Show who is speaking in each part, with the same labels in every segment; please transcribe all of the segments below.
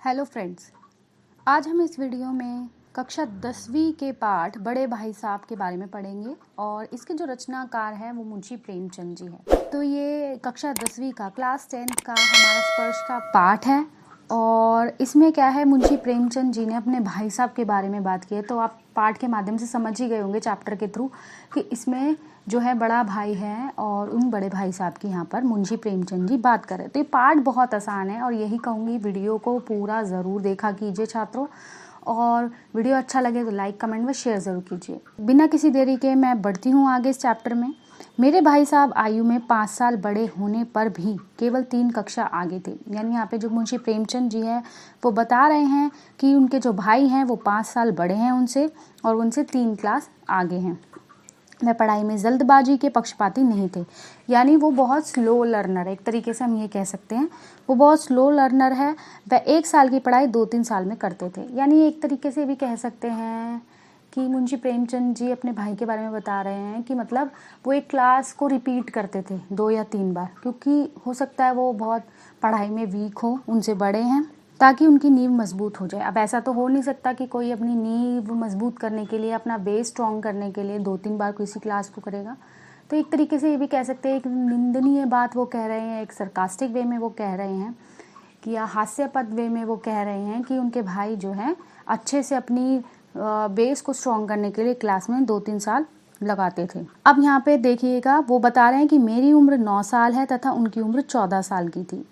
Speaker 1: Hello friends, आज हम इस वीडियो में कक्षा 10वीं के पाठ बड़े भाई साहब के बारे में पढ़ेंगे और इसके जो रचनाकार हैं वो मुंशी प्रेमचंद जी हैं। तो ये कक्षा 10वीं का क्लास 10th का हमारा स्पर्श का पाठ है और इसमें क्या है, मुंशी प्रेमचंद जी ने अपने भाई साहब के बारे में बात की है। तो आप पाठ के माध्यम से समझ ही गए होंगे चैप्टर के थ्रू कि इसमें जो है बड़ा भाई है और उन बड़े भाई साहब की यहाँ पर मुंशी प्रेमचंद जी बात कर रहे हैं। तो ये पाठ बहुत आसान है और यही कहूँगी, वीडियो को पूरा ज़रूर देखा कीजिए छात्रों, और वीडियो अच्छा लगे तो लाइक कमेंट व शेयर ज़रूर कीजिए। बिना किसी देरी के मैं बढ़ती हूँ आगे इस चैप्टर में। मेरे भाई साहब आयु में 5 साल बड़े होने पर भी केवल 3 कक्षा आगे थे। यानी यहाँ पे जो मुंशी प्रेमचंद जी हैं वो बता रहे हैं कि उनके जो भाई हैं वो 5 साल बड़े हैं उनसे और उनसे 3 क्लास आगे हैं। वह पढ़ाई में जल्दबाजी के पक्षपाती नहीं थे, यानी वो बहुत स्लो लर्नर है, एक तरीके से हम ये कह सकते हैं वो बहुत स्लो लर्नर है। वह 1 साल की पढ़ाई 2-3 साल में करते थे। यानी एक तरीके से भी कह सकते हैं कि मुंशी प्रेमचंद जी अपने भाई के बारे में बता रहे हैं कि मतलब वो एक क्लास को रिपीट करते थे 2 या 3 बार, क्योंकि हो सकता है वो बहुत पढ़ाई में वीक हो, उनसे बड़े हैं, ताकि उनकी नींव मजबूत हो जाए। अब ऐसा तो हो नहीं सकता कि कोई अपनी नींव मजबूत करने के लिए, अपना बेस स्ट्रॉन्ग करने के लिए 2-3 बार किसी क्लास को करेगा। तो एक तरीके से ये भी कह सकते हैं, एक निंदनीय बात वो कह रहे हैं, एक सरकास्टिक वे में वो कह रहे हैं कि या हास्यास्पद वे में वो कह रहे हैं कि उनके भाई जो हैं अच्छे से अपनी बेस को स्ट्रॉन्ग करने के लिए क्लास में 2-3 साल लगाते थे। अब यहाँ पे देखिएगा, वो बता रहे हैं कि मेरी उम्र 9 साल है तथा उनकी उम्र 14 साल की थी।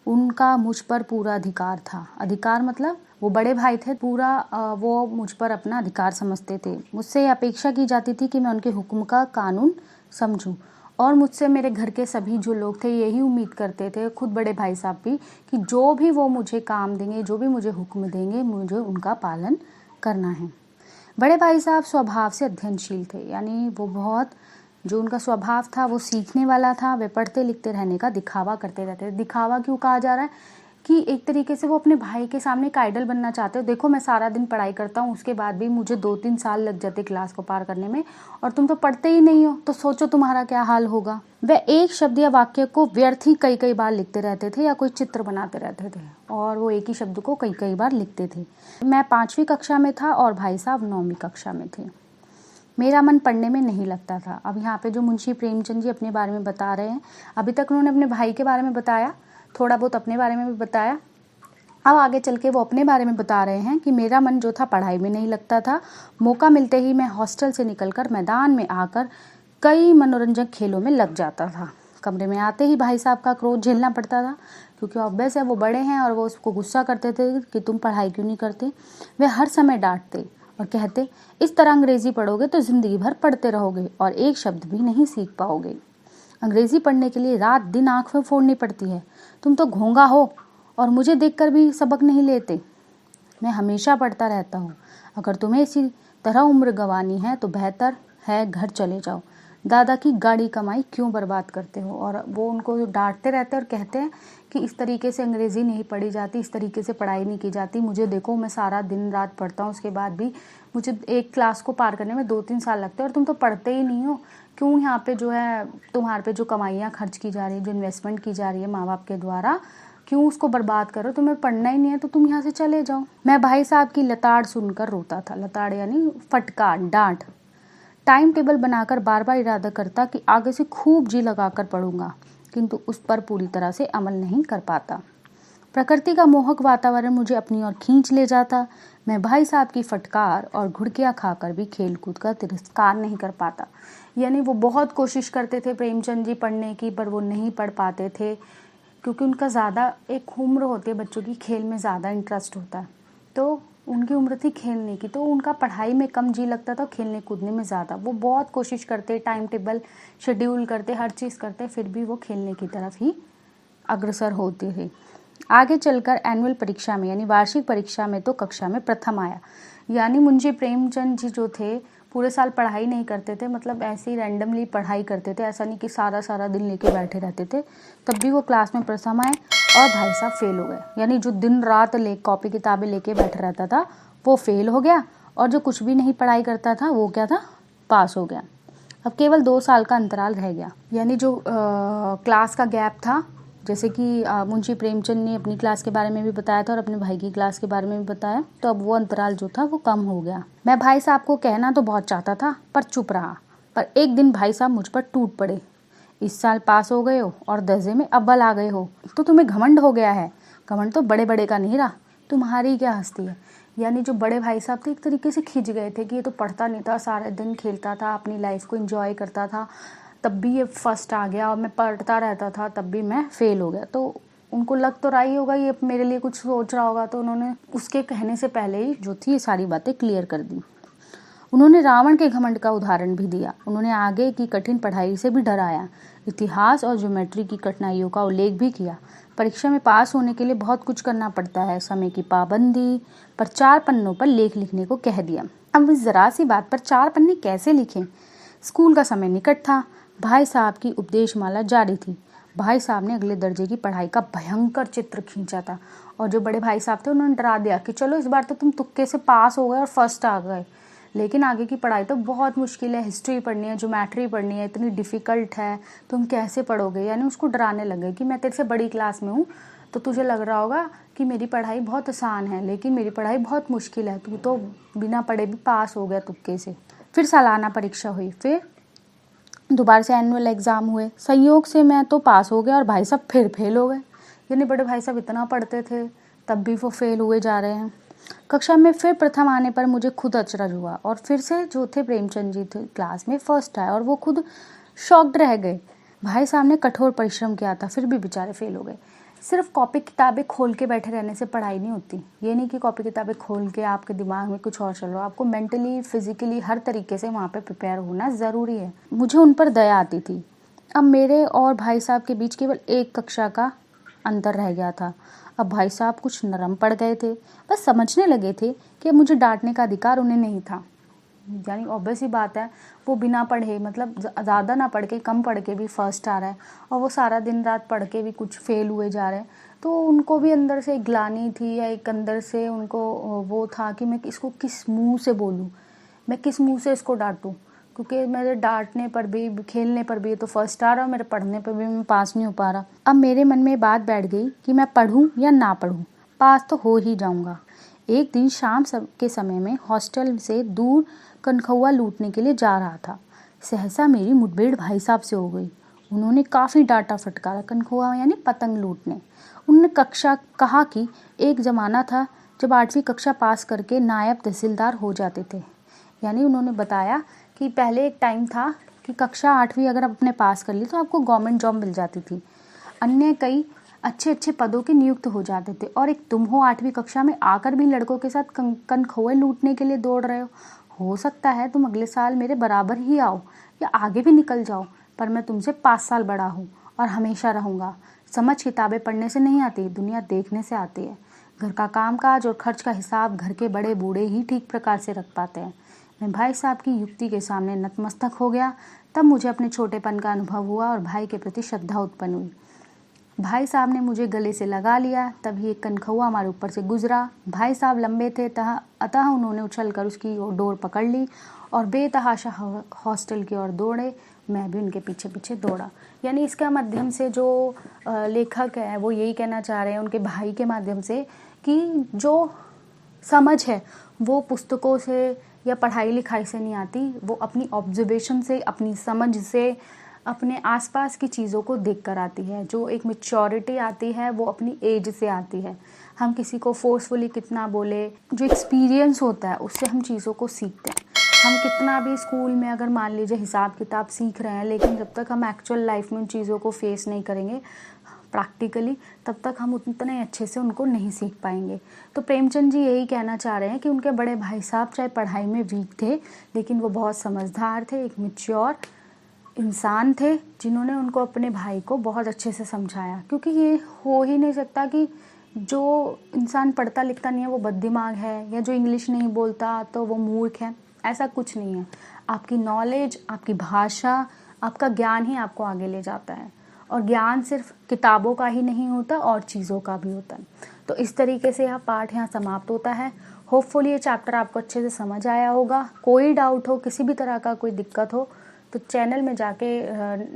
Speaker 1: उनका मुझ पर पूरा अधिकार था। अधिकार मतलब वो बड़े भाई थे, पूरा वो मुझ पर अपना अधिकार समझते थे। मुझसे अपेक्षा की जाती थी कि मैं उनके हुक्म का कानून समझूं और मुझसे मेरे घर के सभी जो लोग थे यही उम्मीद करते थे, खुद बड़े भाई साहब भी, कि जो भी वो मुझे काम देंगे, जो भी मुझे हुक्म देंगे, मुझे उनका पालन करना है। बड़े भाई साहब स्वभाव से अध्ययनशील थे, यानी वो बहुत, जो उनका स्वभाव था वो सीखने वाला था। वे पढ़ते लिखते रहने का दिखावा करते रहते थे। दिखावा क्यों कहा जा रहा है कि एक तरीके से वो अपने भाई के सामने एक आइडल बनना चाहते हो। देखो, मैं सारा दिन पढ़ाई करता हूँ, उसके बाद भी मुझे 2-3 साल लग जाते क्लास को पार करने में, और तुम तो पढ़ते ही नहीं हो, तो सोचो तुम्हारा क्या हाल होगा। वे एक शब्द या वाक्य को व्यर्थ ही कई बार लिखते रहते थे या कोई चित्र बनाते रहते थे, और वो एक ही शब्द को कई बार लिखते थे। मैं 5वीं कक्षा में था और भाई साहब 9वीं कक्षा में थे। मेरा मन पढ़ने में नहीं लगता था। अब यहाँ पे जो मुंशी प्रेमचंद जी अपने बारे में बता रहे हैं, अभी तक उन्होंने अपने भाई के बारे में बताया, थोड़ा बहुत अपने बारे में भी बताया। अब आगे चल के वो अपने बारे में बता रहे हैं कि मेरा मन जो था पढ़ाई में नहीं लगता था। मौका मिलते ही मैं हॉस्टल से निकलकर मैदान में आकर कई मनोरंजक खेलों में लग जाता था। कमरे में आते ही भाई साहब का क्रोध झेलना पड़ता था, क्योंकि ऑब्वियस है वो बड़े हैं और वो उसको गुस्सा करते थे कि तुम पढ़ाई क्यों नहीं करते। वे हर समय डांटते और कहते, इस तरह अंग्रेजी पढ़ोगे तो ज़िंदगी भर पढ़ते रहोगे और एक शब्द भी नहीं सीख पाओगे। अंग्रेजी पढ़ने के लिए रात दिन आँखें फोड़नी पड़ती है। तुम तो घोंगा हो और मुझे देखकर भी सबक नहीं लेते। मैं हमेशा पढ़ता रहता हूँ। अगर तुम्हें इसी तरह उम्र गंवानी है तो बेहतर है घर चले जाओ। दादा की गाड़ी कमाई क्यों बर्बाद करते हो। और वो उनको डांटते रहते हैं और कहते हैं कि इस तरीके से अंग्रेज़ी नहीं पढ़ी जाती, इस तरीके से पढ़ाई नहीं की जाती। मुझे देखो, मैं सारा दिन रात पढ़ता हूँ, उसके बाद भी मुझे एक क्लास को पार करने में 2-3 साल लगते हैं और तुम तो पढ़ते ही नहीं हो। क्यों यहाँ पे जो है तुम्हारे पे जो कमाइयाँ खर्च की जा रही है, जो इन्वेस्टमेंट की जा रही है माँ बाप के द्वारा, क्यों उसको बर्बाद करो। तुम्हें पढ़ना ही नहीं है तो तुम यहाँ से चले जाओ। मैं भाई साहब की लताड़ सुनकर रोता था। लताड़ यानी फटकार, डांट। टाइम टेबल बनाकर बार बार इरादा करता कि आगे से खूब जी लगाकर पढ़ूंगा, किंतु उस पर पूरी तरह से अमल नहीं कर पाता। प्रकृति का मोहक वातावरण मुझे अपनी ओर खींच ले जाता। मैं भाई साहब की फटकार और घुड़कियाँ खाकर भी खेलकूद का तिरस्कार नहीं कर पाता। यानी वो बहुत कोशिश करते थे प्रेमचंद जी पढ़ने की, पर वो नहीं पढ़ पाते थे, क्योंकि उनका ज़्यादा एक उम्र होती है बच्चों की, खेल में ज़्यादा इंटरेस्ट होता है। तो उनकी उम्र थी खेलने की, तो उनका पढ़ाई में कम जी लगता था, खेलने कूदने में ज़्यादा। वो बहुत कोशिश करते, टाइम टेबल शेड्यूल करते, हर चीज़ करते, फिर भी वो खेलने की तरफ ही अग्रसर होते थे। आगे चलकर एनुअल परीक्षा में, यानी वार्षिक परीक्षा में, तो कक्षा में प्रथम आया। यानी मुंशी प्रेमचंद जी जो थे पूरे साल पढ़ाई नहीं करते थे, मतलब ऐसे ही रैंडमली पढ़ाई करते थे। ऐसा नहीं कि सारा दिन लेके बैठे रहते थे, तब भी वो क्लास में प्रथम आए और भाई साहब फेल हो गए। यानी जो दिन रात कॉपी किताबें लेके बैठा रहता था वो फेल हो गया, और जो कुछ भी नहीं पढ़ाई करता था वो क्या था, पास हो गया। अब केवल 2 साल का अंतराल रह गया, यानी जो क्लास का गैप था, जैसे कि मुंशी प्रेमचंद ने अपनी क्लास के बारे में भी बताया था और अपने भाई की क्लास के बारे में भी बताया, तो अब वो अंतराल जो था वो कम हो गया। मैं भाई साहब को कहना तो बहुत चाहता था पर चुप रहा। पर एक दिन भाई साहब मुझ पर टूट पड़े। इस साल पास हो गए हो और दर्जे में अव्वल आ गए हो तो तुम्हें घमंड हो गया है। घमंड तो बड़े बड़े का नहीं रहा, तुम्हारी क्या हस्ती है। यानी जो बड़े भाई साहब थे एक तरीके से खिंच गए थे कि ये तो पढ़ता नहीं था, सारे दिन खेलता था, अपनी लाइफ को एंजॉय करता था, तब भी ये फर्स्ट आ गया और मैं पढ़ता रहता था तब भी मैं फेल हो गया। तो उनको लग तो रहा ही होगा ये मेरे लिए कुछ सोच रहा होगा, तो उन्होंने उसके कहने से पहले ही जो थी ये सारी बातें क्लियर कर दी। उन्होंने रावण के घमंड का उदाहरण भी दिया। उन्होंने आगे की कठिन पढ़ाई से भी डराया, इतिहास और ज्योमेट्री की कठिनाइयों का उल्लेख भी किया। परीक्षा में पास होने के लिए बहुत कुछ करना पड़ता है, समय की पाबंदी पर 4 पन्नों पर लेख लिखने को कह दिया। अब इस जरा सी बात पर 4 पन्ने कैसे लिखें। स्कूल का समय निकट था, भाई साहब की उपदेशमाला जारी थी। भाई साहब ने अगले दर्जे की पढ़ाई का भयंकर चित्र खींचा था और जो बड़े भाई साहब थे उन्होंने डरा दिया कि चलो इस बार तो तुम तुक्के से पास हो गए और फर्स्ट आ गए, लेकिन आगे की पढ़ाई तो बहुत मुश्किल है, हिस्ट्री पढ़नी है, ज्योमेट्री पढ़नी है, इतनी डिफ़िकल्ट है, तुम कैसे पढ़ोगे। यानी उसको डराने लगे कि मैं तेरे से बड़ी क्लास में हूँ तो तुझे लग रहा होगा कि मेरी पढ़ाई बहुत आसान है, लेकिन मेरी पढ़ाई बहुत मुश्किल है, तू तो बिना पढ़े भी पास हो गया तुक्के से। फिर सालाना परीक्षा हुई, फिर दोबारा से एनुअल एग्ज़ाम हुए। संयोग से मैं तो पास हो गया और भाई साहब फिर फेल हो गए। यानी बड़े भाई साहब इतना पढ़ते थे तब भी वो फेल हुए जा रहे हैं। कक्षा में फिर प्रथम आने पर मुझे खुद अचरज हुआ और फिर से जो थे प्रेमचंद जी थे क्लास में फर्स्ट आए और वो खुद शॉक्ड रह गए। भाई साहब ने कठोर परिश्रम किया था फिर भी बेचारे फेल हो गए। सिर्फ कॉपी किताबें खोल के बैठे रहने से पढ़ाई नहीं होती। ये नहीं कि कॉपी किताबें खोल के आपके दिमाग में कुछ और चल रहा हो, आपको मेंटली फिजिकली हर तरीके से वहाँ पे प्रिपेयर होना ज़रूरी है। मुझे उन पर दया आती थी। अब मेरे और भाई साहब के बीच केवल 1 कक्षा का अंतर रह गया था। अब भाई साहब कुछ नरम पड़ गए थे, बस समझने लगे थे कि अब मुझे डांटने का अधिकार उन्हें नहीं था। यानी ऑब्वियस ही बात है, वो बिना पढ़े मतलब ज़्यादा ना पढ़ के कम पढ़ के भी फर्स्ट आ रहा है और वो सारा दिन रात पढ़ के भी कुछ फेल हुए जा रहे हैं, तो उनको भी अंदर से एक ग्लानि थी या एक अंदर से उनको वो था कि मैं इसको किस मुंह से बोलूँ, मैं किस मुंह से इसको डांटूँ, क्योंकि मेरे डांटने पर भी खेलने पर भी तो फर्स्ट आ रहा और मेरे पढ़ने पर भी मैं पास नहीं हो पा रहा। अब मेरे मन में बात बैठ गई कि मैं पढ़ूँ या ना पढ़ूँ, पास तो हो ही जाऊँगा। एक दिन शाम के समय में हॉस्टल से दूर कनखौआ लूटने के लिए जा रहा था। सहसा मेरी मुठभेड़ भाई साहब से हो गई। उन्होंने काफ़ी डांटा फटकारा। कनखौआ यानी पतंग लूटने। उन्होंने कहा कि एक ज़माना था जब 8वीं कक्षा पास करके नायब तहसीलदार हो जाते थे। यानी उन्होंने बताया कि पहले एक टाइम था कि कक्षा 8वीं अगर आप अपने पास कर ली तो आपको गवर्नमेंट जॉब मिल जाती थी, अन्य कई अच्छे अच्छे पदों के नियुक्त हो जाते थे। और एक तुम हो 8वीं कक्षा में आकर भी लड़कों के साथ कनखौए लूटने के लिए दौड़ रहे हो सकता है तुम अगले साल मेरे बराबर ही आओ या आगे भी निकल जाओ, पर मैं तुमसे 5 साल बड़ा हूँ और हमेशा रहूँगा। समझ किताबें पढ़ने से नहीं आती, दुनिया देखने से आती है। घर का कामकाज और खर्च का हिसाब घर के बड़े बूढ़े ही ठीक प्रकार से रख पाते हैं। मैं भाई साहब की युक्ति के सामने नतमस्तक हो गया। तब मुझे अपने छोटेपन का अनुभव हुआ और भाई के प्रति श्रद्धा उत्पन्न हुई। भाई साहब ने मुझे गले से लगा लिया। तभी एक कनखौआ हमारे ऊपर से गुजरा। भाई साहब लंबे थे अतः उन्होंने उछलकर उसकी डोर पकड़ ली और बेतहाशा हॉस्टल की ओर दौड़े। मैं भी उनके पीछे पीछे दौड़ा। यानी इसका माध्यम से जो लेखक है वो यही कहना चाह रहे हैं उनके भाई के माध्यम से कि जो समझ है वो पुस्तकों से या पढ़ाई लिखाई से नहीं आती, वो अपनी ऑब्जर्वेशन से, अपनी समझ से, अपने आसपास की चीज़ों को देखकर आती है। जो एक मैच्योरिटी आती है वो अपनी एज से आती है। हम किसी को फोर्सफुली कितना बोले, जो एक्सपीरियंस होता है उससे हम चीज़ों को सीखते हैं। हम कितना भी स्कूल में अगर मान लीजिए हिसाब किताब सीख रहे हैं, लेकिन जब तक हम एक्चुअल लाइफ में उन चीज़ों को फेस नहीं करेंगे प्रैक्टिकली, तब तक हम उतने अच्छे से उनको नहीं सीख पाएंगे। तो प्रेमचंद जी यही कहना चाह रहे हैं कि उनके बड़े भाई साहब चाहे पढ़ाई में वीक थे, लेकिन वो बहुत समझदार थे, एक मैच्योर इंसान थे, जिन्होंने उनको अपने भाई को बहुत अच्छे से समझाया। क्योंकि ये हो ही नहीं सकता कि जो इंसान पढ़ता लिखता नहीं है वो बददिमाग है, या जो इंग्लिश नहीं बोलता तो वो मूर्ख है। ऐसा कुछ नहीं है। आपकी नॉलेज, आपकी भाषा, आपका ज्ञान ही आपको आगे ले जाता है। और ज्ञान सिर्फ किताबों का ही नहीं होता और चीज़ों का भी होता है। तो इस तरीके से यह पाठ यहाँ समाप्त होता है। होपफुली ये चैप्टर आपको अच्छे से समझ आया होगा। कोई डाउट हो, किसी भी तरह का कोई दिक्कत हो तो चैनल में जाके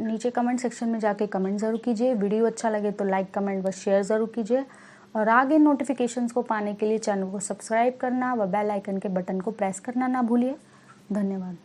Speaker 1: नीचे कमेंट सेक्शन में जाके कमेंट ज़रूर कीजिए। वीडियो अच्छा लगे तो लाइक कमेंट व शेयर ज़रूर कीजिए और आगे नोटिफिकेशंस को पाने के लिए चैनल को सब्सक्राइब करना व बेल आइकन के बटन को प्रेस करना ना भूलिए। धन्यवाद।